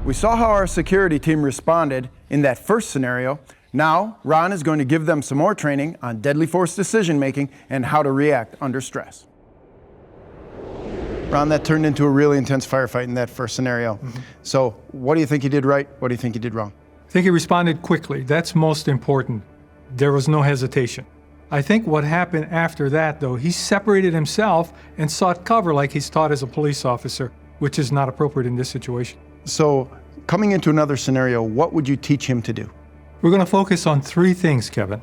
We saw how our security team responded in that first scenario. Now, Ron is going to give them some more training on deadly force decision making and how to react under stress. Ron, that turned into a really intense firefight in that first scenario. So what do you think you did right? What do you think you did wrong? I think he responded quickly. That's most important. There was no hesitation. I think what happened after that, though, he separated himself and sought cover like he's taught as a police officer, which is not appropriate in this situation. So coming into another scenario, what would you teach him to do? We're going to focus on three things, Kevin.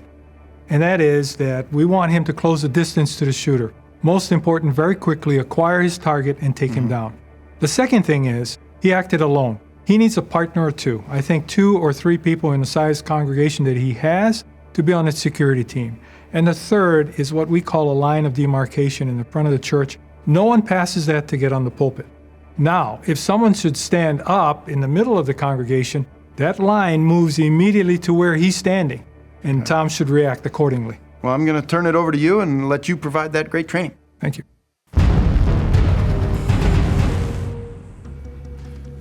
And that is that we want him to close the distance to the shooter. Most important, very quickly acquire his target and take him down. The second thing is he acted alone. He needs a partner or two. I think 2 or 3 people in the size congregation that he has to be on its security team. And the third is what we call a line of demarcation in the front of the church. No one passes that to get on the pulpit. Now, if someone should stand up in the middle of the congregation, that line moves immediately to where he's standing, and Tom should react accordingly. Well, I'm going to turn it over to you and let you provide that great training. Thank you.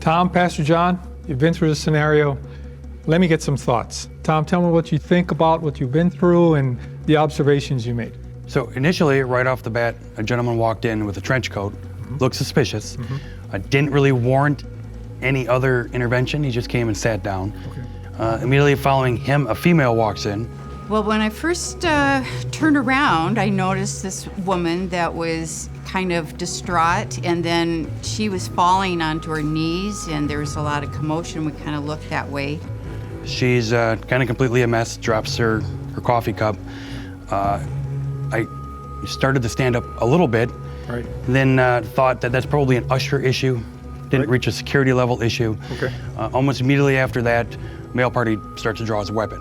Tom, Pastor John, you've been through the scenario. Let me get some thoughts. Tom, tell me what you think about what you've been through and the observations you made. So initially, right off the bat, a gentleman walked in with a trench coat, looked suspicious, didn't really warrant any other intervention. He just came and sat down. Immediately following him, a female walks in. Well, when I first turned around, I noticed this woman that was kind of distraught, and then she was falling onto her knees, and there was a lot of commotion. We kind of looked that way. She's kind of completely a mess, drops her coffee cup. I started to stand up a little bit, then thought that that's probably an usher issue. Didn't reach a security level issue. Almost immediately after that, male party starts to draw his weapon.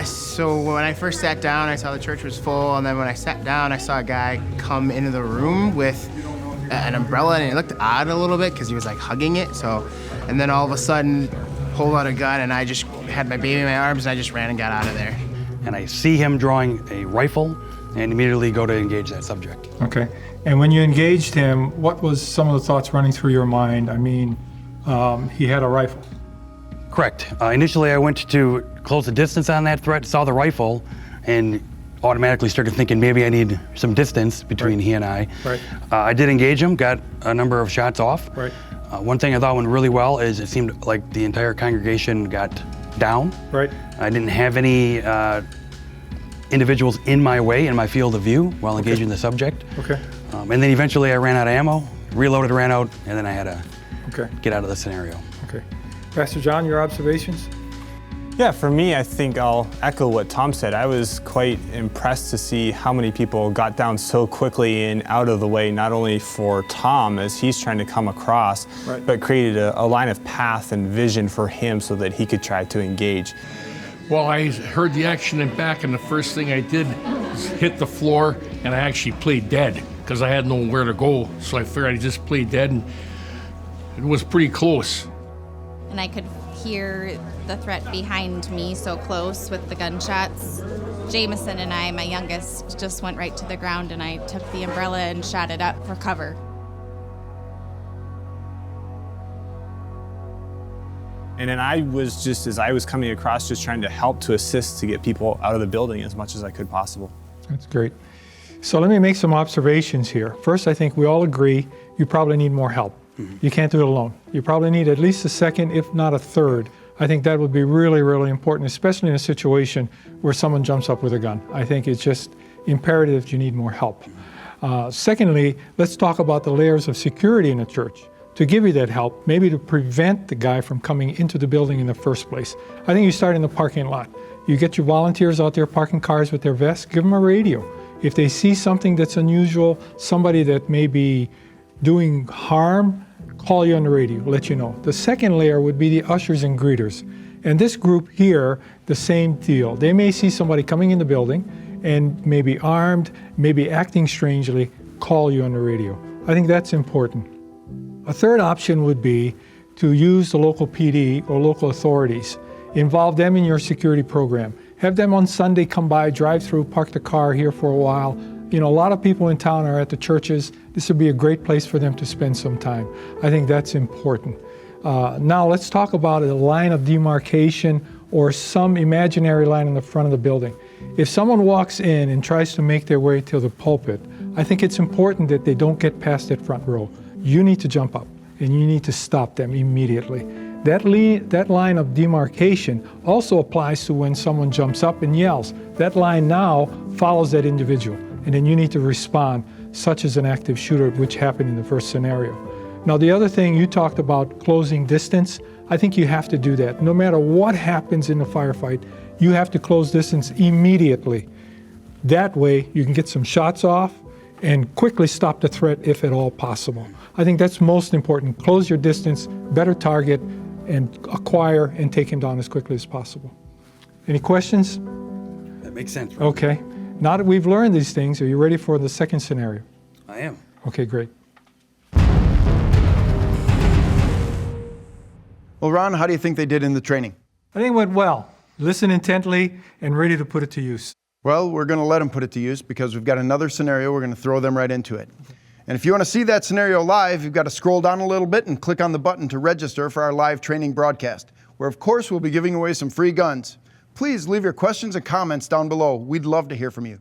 So when I first sat down, I saw the church was full, and then when I sat down, I saw a guy come into the room with an umbrella, and it looked odd a little bit because he was like hugging it. And then all of a sudden, pulled out a gun, and I just had my baby in my arms, and I just ran and got out of there. And I see him drawing a rifle, and immediately go to engage that subject. Okay. And when you engaged him, what was some of the thoughts running through your mind? I mean, he had a rifle. Correct. Initially, I went to close the distance on that threat, saw the rifle, and automatically started thinking maybe I need some distance between he and I. I did engage him, got a number of shots off. One thing I thought went really well is it seemed like the entire congregation got down. I didn't have any individuals in my way, in my field of view, while engaging the subject. And then eventually I ran out of ammo, reloaded, ran out, and then I had to get out of the scenario. Pastor John, your observations? Yeah, for me, I think I'll echo what Tom said. I was quite impressed to see how many people got down so quickly and out of the way, not only for Tom as he's trying to come across, but created a line of path and vision for him so that he could try to engage. Well, I heard the action in back, and the first thing I did was hit the floor, and I actually played dead because I had nowhere to go. So I figured I'd just play dead, and it was pretty close. And I could hear the threat behind me so close with the gunshots. Jameson and I, my youngest, just went right to the ground, and I took the umbrella and shot it up for cover. And then I was just, as I was coming across, just trying to help to assist to get people out of the building as much as I could possible. That's great. So let me make some observations here. First, I think we all agree you probably need more help. You can't do it alone. You probably need at least a second, if not a third. I think that would be really, really important, especially in a situation where someone jumps up with a gun. I think it's just imperative you need more help. Secondly, let's talk about the layers of security in a church to give you that help, maybe to prevent the guy from coming into the building in the first place. I think you start in the parking lot. You get your volunteers out there parking cars with their vests, give them a radio. If they see something that's unusual, somebody that may be doing harm, call you on the radio, let you know. The second layer would be the ushers and greeters. And this group here, the same deal. They may see somebody coming in the building and maybe armed, maybe acting strangely, call you on the radio. I think that's important. A third option would be to use the local PD or local authorities. Involve them in your security program. Have them on Sunday come by, drive through, park the car here for a while. You know, a lot of people in town are at the churches. This would be a great place for them to spend some time. I think that's important. Now let's talk about a line of demarcation or some imaginary line in the front of the building. If someone walks in and tries to make their way to the pulpit, I think it's important that they don't get past that front row. You need to jump up and you need to stop them immediately. That line of demarcation also applies to when someone jumps up and yells. That line now follows that individual, and then you need to respond, such as an active shooter, which happened in the first scenario. Now, the other thing you talked about, closing distance, I think you have to do that. No matter what happens in the firefight, you have to close distance immediately. That way, you can get some shots off and quickly stop the threat if at all possible. I think that's most important. Close your distance, better target, and acquire and take him down as quickly as possible. Any questions? That makes sense. Okay. Now that we've learned these things, are you ready for the second scenario? I am. Okay, great. Well, Ron, how do you think they did in the training? I think it went well. Listen intently and ready to put it to use. Well, we're going to let them put it to use because we've got another scenario. We're going to throw them right into it. And if you want to see that scenario live, you've got to scroll down a little bit and click on the button to register for our live training broadcast, where of course we'll be giving away some free guns. Please leave your questions and comments down below. We'd love to hear from you.